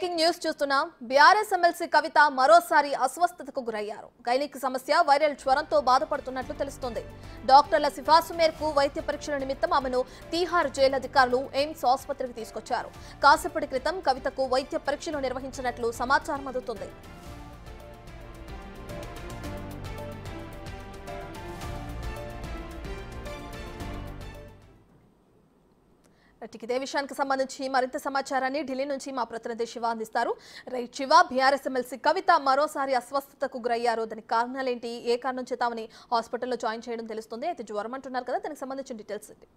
Breaking news చూస్తున్నాం. BRS MLC కవిత మరోసారి అస్వస్థతకు గురయ్యారు. గైనిక్ సమస్య వైరల్ జ్వరంతో బాధపడుతున్నట్లు తెలుస్తోంది. డాక్టర్ల సిఫార్సు మేరకు వైద్య పరీక్షల నిమిత్తం ఆమెను తీహార్ జైలు అధికారులు ఎయిమ్స్ ఆసుపత్రికి తీసుకొచ్చారు. కాసేపటి క్రితం కవితకు వైద్య పరీక్షలు నిర్వహించినట్లు సమాచారం అందుతుంది. ఇదే విషయానికి సంబంధించి మరింత సమాచారాన్ని ఢిల్లీ నుంచి మా ప్రతినిధి శివ అందిస్తారు. రైట్ శివ, బీఆర్ఎస్ ఎమ్మెల్సీ కవిత మరోసారి అస్వస్థతకు గురయ్యారు. దానికి కారణాలేంటి? ఏ కారణం చేత ఆమెని హాస్పిటల్లో జాయిన్ చేయడం తెలుస్తుంది. అయితే జ్వరం అంటున్నారు కదా, దానికి సంబంధించిన డీటెయిల్స్ ఏంటి?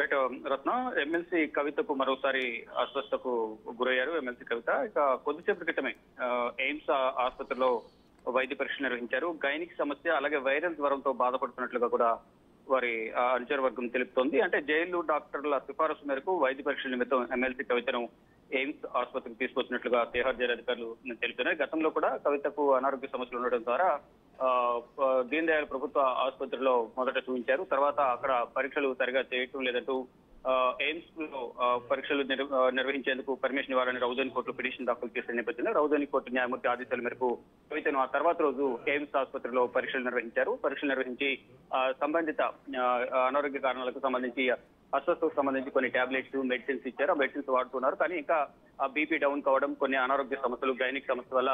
రైట్ రత్న, ఎమ్మెల్సీ కవితకు మరోసారి అస్వస్థతకు గురయ్యారు. ఎమ్మెల్సీ కవిత ఇక కొద్దిసేపటి క్రితమే ఎయిమ్స్ ఆసుపత్రిలో వైద్య పరీక్ష నిర్వహించారు. గైనిక్ సమస్య అలాగే వైరల్ జ్వరంతో బాధపడుతున్నట్లుగా కూడా వారి అనుచర వర్గం తెలుపుతోంది. అంటే జైలు డాక్టర్ల సిఫారసు మేరకు వైద్య పరీక్షల నిమిత్తం ఎమ్మెల్సీ కవితను ఎయిమ్స్ ఆసుపత్రికి తీసుకొచ్చినట్లుగా తిహార్ జైలు అధికారులు తెలుపుతున్నారు. గతంలో కూడా కవితకు అనారోగ్య సమస్యలు ఉండడం ద్వారా దీన్ దయాళ్ ప్రభుత్వ ఆసుపత్రిలో మొదట చూపించారు. తర్వాత అక్కడ పరీక్షలు సరిగా చేయటం లేదంటూ ఎయిమ్స్ లో పరీక్షలు నిర్వహించేందుకు పర్మిషన్ ఇవ్వాలని రౌజోని కోర్టులో పిటిషన్ దాఖలు చేసిన నేపథ్యంలో రౌజోని కోర్టు న్యాయమూర్తి ఆదేశాల మేరకు కవితను ఆ తర్వాత రోజు ఎయిమ్స్ ఆసుపత్రిలో పరీక్షలు నిర్వహించారు. పరీక్షలు నిర్వహించి సంబంధిత అనారోగ్య కారణాలకు సంబంధించి అస్వస్థతకు సంబంధించి కొన్ని టాబ్లెట్స్ మెడిసిన్స్ ఇచ్చారు. ఆ మెడిసిన్స్ వాడుతున్నారు. కానీ ఇంకా బీపీ డౌన్ కావడం, కొన్ని అనారోగ్య సమస్యలు, గైనిక్ సమస్య వల్ల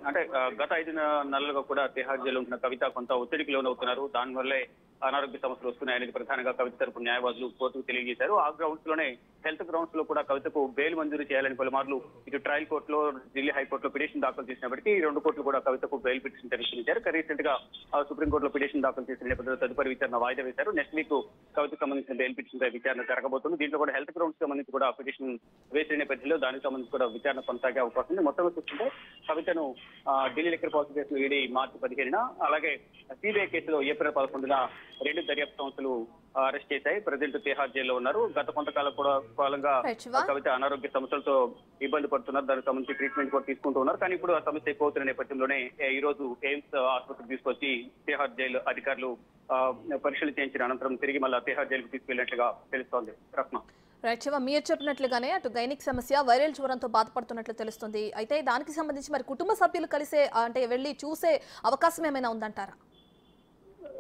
అంటే గత 5 నెలలుగా కూడా తిహార్ జైలు ఉంటున్న కవిత కొంత ఒత్తిడికి లోనవుతున్నారు. దానివల్లే అనారోగ్య సమస్యలు వస్తున్నాయని ప్రధానంగా కవిత తరపు న్యాయవాదులు కోర్టుకు తెలియజేశారు. ఆ గ్రౌండ్స్ లోనే హెల్త్ గ్రౌండ్స్ లో కూడా కవితకు బెయిల్ మంజూరు చేయాలని పలుమార్లు ఇటు ట్రయల్ కోర్టులో, ఢిల్లీ హైకోర్టులో పిటిషన్ దాఖలు చేసినప్పటికీ ఈ 2 కోర్టులు కూడా కవితకు బెయిల్ పిటిషన్ పరిశీలించారు. రీసెంట్ గా సుప్రీంకోర్టులో పిటిషన్ దాఖలు చేసిన నేపథ్యంలో తదుపరి విచారణ వాయిదా వేశారు. నెక్స్ట్ వీక్ కవితకు సంబంధించిన బెయిల్ పిటిషన్ పై విచారణ జరగబోతుంది. దీంట్లో కూడా హెల్త్ గ్రౌండ్స్ సంబంధించి కూడా పిటిషన్ వేసిన నేపథ్యంలో దానికి సంబంధించి కూడా విచారణ కొనసాగే అవకాశం ఉంది. మొత్తంగా చూస్తుంటే కవితను ఢిల్లీ లిక్కర్ పాలసీ కేసులో ఈడీ మార్చి 15న, అలాగే సిబిఐ కేసులో ఏప్రిల్ 11న 2 దర్యాప్తు సంస్థలు అరెస్ట్ చేశాయి. ప్రజెంట్ తిహార్ జైల్లో ఉన్నారు. గత కొంతకాలం కాలంగా కవిత అనారోగ్య సమస్యలతో ఇబ్బంది పడుతున్నారు. దానికి సంబంధించి ట్రీట్మెంట్ కూడా తీసుకుంటూ ఉన్నారు. కానీ ఇప్పుడు ఆ సమస్య ఎక్కువ అవుతున్న నేపథ్యంలోనే ఈ రోజు ఎయిమ్స్ ఆసుపత్రికి తీసుకొచ్చి తిహార్ జైలు అధికారులు పరీక్షలు చేయించిన అనంతరం తిరిగి మళ్ళీ తిహార్ జైలుకు తీసుకెళ్లినట్లుగా తెలుస్తోంది. రత్న, రైట్ శివ, మీరు చెప్పినట్లుగానే అటు గైనిక్ సమస్య, వైరల్ జ్వరంతో బాధపడుతున్నట్లు తెలుస్తుంది. అయితే దానికి సంబంధించి మరి కుటుంబ సభ్యులు కలిసే అంటే వెళ్ళి చూసే అవకాశం ఏమైనా ఉందంటారా?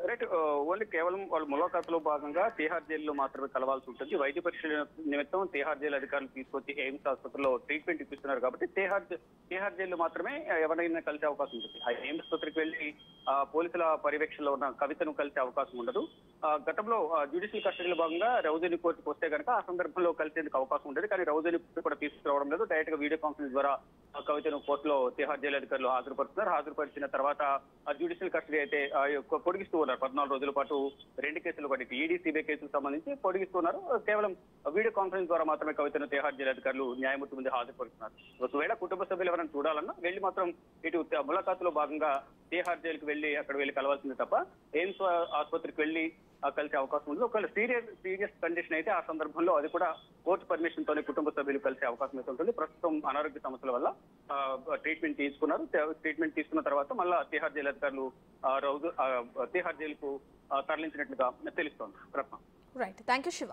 రైట్, ఓన్లీ కేవలం వాళ్ళు ములాఖాతులో భాగంగా తిహార్ జైల్లో మాత్రమే కలవాల్సి ఉంటుంది. వైద్య పరీక్షల నిమిత్తం తిహార్ జైలు అధికారులు తీసుకొచ్చి ఎయిమ్స్ ఆసుపత్రిలో ట్రీట్మెంట్ ఇప్పిస్తున్నారు కాబట్టి తిహార్ జైల్లో మాత్రమే ఎవరైనా కలిసే అవకాశం ఉంటుంది. ఆ ఎయిమ్స్ ఆసుపత్రికి వెళ్లి పోలీసుల పర్యవేక్షణలో ఉన్న కవితను కలిసే అవకాశం ఉండదు. గతంలో జ్యుడిషియల్ కస్టడీలో భాగంగా రౌజోని కోర్టుకు వస్తే కనుక ఆ సందర్భంలో కలిసేందుకు అవకాశం ఉండేది. కానీ రౌజోని కూడా తీసుకురావడం లేదు. డైరెక్ట్ గా వీడియో కాన్ఫరెన్స్ ద్వారా కవితను కోర్టులో తిహార్ జైలు అధికారులు హాజరుపరుస్తున్నారు. హాజరుపరిచిన తర్వాత జ్యుడిషియల్ కస్టడీ అయితే పొడిగిస్తూ ఉన్నారు. 14 రోజుల పాటు 2 కేసులు, ఒకటి ఈడీ, సిబిఐ కేసులకు సంబంధించి పొడిగిస్తున్నారు. కేవలం వీడియో కాన్ఫరెన్స్ ద్వారా మాత్రమే కవితను తిహార్ జైలు అధికారులు న్యాయమూర్తి ముందు హాజరుపరుస్తున్నారు. ఒకవేళ కుటుంబ సభ్యులు ఎవరైనా చూడాలన్నా వెళ్ళి మాత్రం ఇటు ములాఖాతులో భాగంగా తిహార్ జైలుకి వెళ్ళి అక్కడ వెళ్ళి కలవాల్సింది తప్ప ఎయిమ్స్ ఆసుపత్రికి వెళ్ళి కలిసే అవకాశం ఉంది. ఒకవేళ సీరియస్ కండిషన్ అయితే ఆ సందర్భంలో అది కూడా కోర్టు పర్మిషన్ తోనే కుటుంబ సభ్యులు కలిసే అవకాశం అయితే ఉంటుంది. ప్రస్తుతం అనారోగ్య సమస్యల వల్ల ట్రీట్మెంట్ తీసుకున్నారు. ట్రీట్మెంట్ తీసుకున్న తర్వాత మళ్ళా తిహార్ జైలు అధికారులు తిహార్ జైలుకు తరలించినట్లుగా తెలుస్తోంది. Right, thank you Shiva.